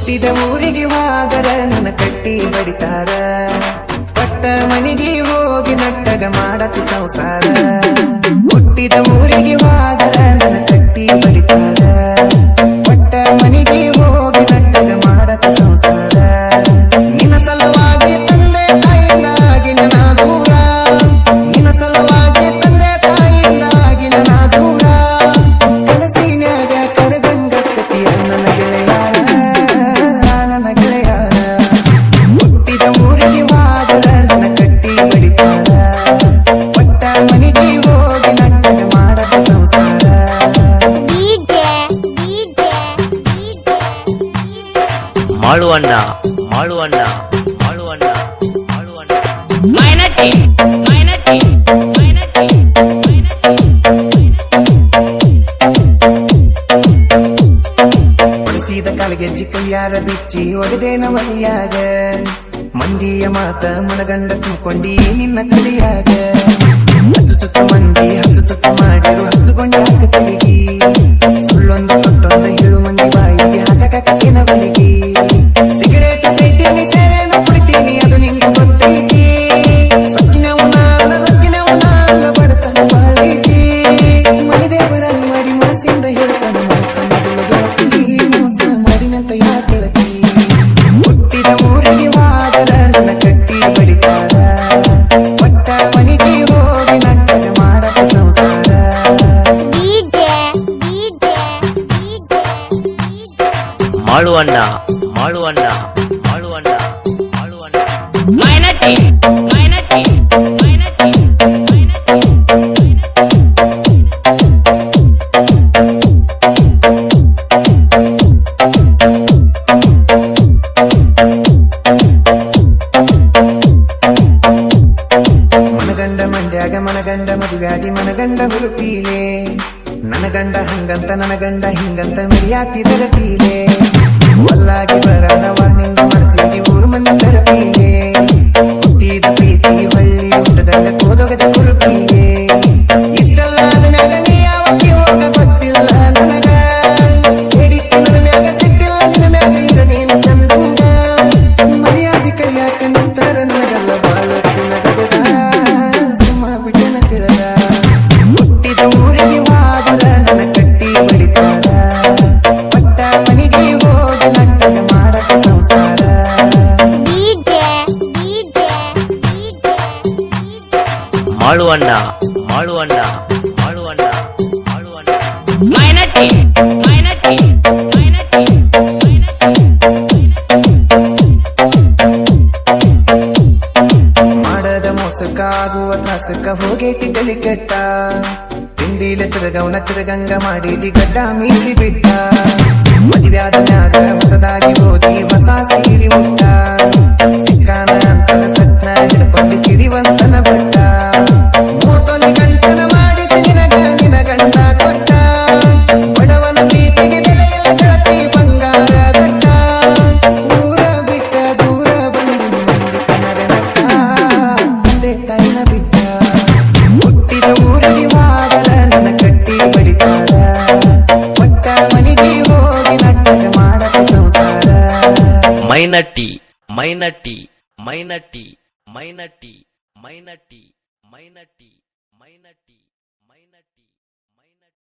ಹುಟ್ಟಿದ ಊರಿಗೆ ಹೋದರ ನನ್ನ ಕಟ್ಟಿ ಬಡಿತಾರ, ಪಟ್ಟ ಮನೆಗೆ ಹೋಗಿ ನಟ್ಟಗ ಮಾಡತಿ ಸಂಸಾರ. ಹುಟ್ಟಿದ ಊರಿಗೆ ಹೋದರ ನನ್ನ ಕಟ್ಟಿ ಬಡಿತಾರ, ಪಟ್ಟ ಮನೆಗೆ ಹೋಗಿ ನಟ್ಟಗ ಮಾಡತಿ ಸಂಸಾರ. ನಿನ್ನ ಸಲುವಾಗಿ ತಂದೆ ತಾಯಿಯಿಂದಾಗಿ ನನ್ನ ದೂರ, ನಿನ್ನ ಸಲುವಾಗಿ ತಂದೆ ತಾಯಿಯಿಂದಾಗಿ ನನ್ನ ದೂರ. ಕನಸಿನ್ಯಾಗ ಕರೆದಂಗ ಕತಿಯ ನನ್ನ ಗೆಳೆಯಾರ, ನನ್ನ ಗೆಳೆಯಾರ. ಹುಟ್ಟಿದ ಊರಿಗೆ ಹೋದರ ನನ್ನ ಕಟ್ಟಿ ಬಡಿತಾರ, ಪಟ್ಟ ಮನೆಗೆ ಹೋಗಿ ನಟ್ಟಗ ಮಾಡದ ಸಂಸಾರ. ಮಾಳುವಣ್ಣ ಮಾಳುವಣ್ಣ ಮಾಳುವಣ್ಣ ಮಾಳುವಣ್ಣ ಮೈನಟಿ ಮೈನಟಿ ಮೈನಟಿ ಹೊಡಿಸಿದ ಕಾಲಿಗೆಜ್ಜಿ ಕೈಯಾರ ಬಿಚ್ಚಿ ಒಗದೇನ ಮೈಯಾಗ, ಮಂದಿಯ ಮಾತ ಮನಗಂಡ ತುಂಬಿಕೊಂಡಿ ನಿನ್ನ ಕಲಿಯಾಗ. ಹಚ್ಚು ಚುಚ್ಚು ಮಂದಿ ಹಚ್ಚು ಚುಚ್ಚು ಮಾಡಿರು ಹಚ್ಚುಕೊಂಡಿ ಹಾಕ ತಲಿಗಿ, ಸುಳ್ಳೊಂದ ಸೊಟ್ಟೊಂದ ಹೇಳು ಮಂದಿ ಬಾಯಿಗೆ ಹಾಕಕ ಕಟ್ಟಿನ ಬಲಿಗಿ. ಸಿಗರೇಟ್ ಸೈತೀನಿ ಸೇರೇನ ಕುಡಿತೀನಿ ಅದು ನಿಂಗೆ ಗೊತ್ತೈತಿ, ಸೊಕ್ಕಿನವು ನಾಲ ರೊಕ್ಕಿನವು ನಾಲ ಬಡತನ ಬಾಳೈತಿ. ಮನಿದೇವರನ್ನು ಮಾಡಿ ಮನಸ್ಸಿಂದ ಹೇಳ್ತಾನ ಮನಸ್ಸ ಮೊದಲು ಗೆಳತಿ, ಮೋಸ ಮಾಡಿನಂತ ಯಾಕೆ ಗೆಳತಿ. ಹುಟ್ಟಿದ ಊರಿಗೆ ಹೋದರ ನನ್ನ ಕಟ್ಟಿ ಬಡಿತಾರ, ಪಟ್ಟ ಮನೆಗೆ ಹೋಗಿ ನಟ್ಟಗ ಮಾಡದ ಸಂಸಾರ. ಮಾಳುವಣ್ಣ ಮಾಳುವಣ್ಣ ಮಾಳುವಣ್ಣ ಮಾಳುವಣ್ಣ ಮೈನಟಿ ಮೈನಟಿ ಮೈನಟಿ ಮನಗಂಡ ಮಂಡ್ಯಾಗ ಮನಗಂಡ ಮದುವ್ಯಾಗಿ ಮನಗಂಡ ಹುರುಪೀಲೆ, ನನ್ನ ಗಂಡ ಹಂಗಂತ ನನ್ನ ಗಂಡ ಹಿಂಗಂತ ಮಿರಿಯಾತಿದರ ಪೀಲೆ. ಒಲ್ಲಾಗಿ ಬರದವ ನಿಂದ ಮನಸ್ಸಿಗೆ ಊರು ಮಂದಿ ತರಪೀಲೆ, ಹುಟ್ಟಿದ ಪ್ರೀತಿ ಹಳ್ಳಿ ಊಟದಾಗ ಕೋದೊಗದ ಕುರುಪೀಲೆ. ಇಷ್ಟಲ್ಲಾದ ಮ್ಯಾಗ ನೀ ಯಾವತ್ತಿ ಹೋಗ ಗೊತ್ತಿಲ್ಲ ನನಗ, ಸಿಡಿತ್ತು ನನ್ನ ಮ್ಯಾಗ ಸಿಟ್ಟಿಲ್ಲ ನಿನ್ನ ಮ್ಯಾಗ ಇರ ನೀನು ಚಂದಂಗ. ಮರ್ಯಾದಿ ಕೈಯಾಕ ನಂತರ ನನಗಲ್ಲ ಬಾಳತ್ತಿ ನಗದ, ಸುಮ್ಮ ಬಿಟ್ಟನ ತಿಳಿದ. ಹುಟ್ಟಿದ ಊರಿಗೆ ಹೋದರ ನನ್ನ ಕಟ್ಟಿ ಬಡಿತಾರ, ಪಟ್ಟ ಮನೆಗೆ ಹೋಗಿ ನಟ್ಟಗ ಮಾಡಕ ಸಂಸಾರ. ಮಾಳುವಣ್ಣ ಮಾಳುವಣ್ಣ ಮಾಳುವಣ್ಣ ಮಾಳುವಣ್ಣ ಮೈನಟಿ ಮೈನಟಿ ಮೈನಟಿ ಮಾಡದ ಮೋಸಕ್ಕ ಆಗುವ ತ್ರಾಸಕ್ಕ ಹೋಗೈತಿ ತಲಿ ಕೆಟ್ಟ, ತಿಂಡಿಲೆ ತಿರುಗವನ ತಿರುಗಂಗ ಮಾಡಿದಿ ಗಡ್ಡ ಮೀಸಿ ಬಿಟ್ಟ. ಮದುವ್ಯಾದ ಮ್ಯಾಗ ಹೊಸದಾಗಿ ಓದಿ ಹೊಸ ಸೀರಿ ಮುಟ್ಟ, ಸಿಕ್ಕಾನ ಅಂತಲ ಸಟ್ನ ಹಿಡ್ಕೊಂಡು ಸಿರಿವಂತನ ಬಟ್ಟ. ಮೂತೊಲಿ ಗಂಟನ ಮಾಡಿಸಿ ನಿನಗ ನಿನ ಗಂಡ ಕೊಟ್ಟ, ಬಡವನ ಪ್ರೀತಿಗೆ ಬೆಲೆಯಿಲ್ಲ ಗೆಳತಿ ಬಂಗಾರ ದಟ್ಟ. ಊರ ಬಿಟ್ಟ ದೂರ ಬಂದು ಮಂದಿ ಕನ್ನಡ ನಟ್ಟ, ತಂದೆ ತಾಯಿನ ಬಿಟ್ಟ. ಹುಟ್ಟಿದ ಊರಿಗೆ ಹೋದರ ನನ್ನ ಕಟ್ಟಿ ಬಡಿತಾರ, ಪಟ್ಟ ಮನೆಗೆ ಹೋಗಿ ನಟ್ಟಗ ಮಾಡಕ ಸಂಸಾರ. ಮೈನಟಿ ಮೈನಟಿ ಮೈನಟಿ ಮೈನಟಿ ಮೈನಟಿ ಮೈನಟಿ ಮೈನಟಿ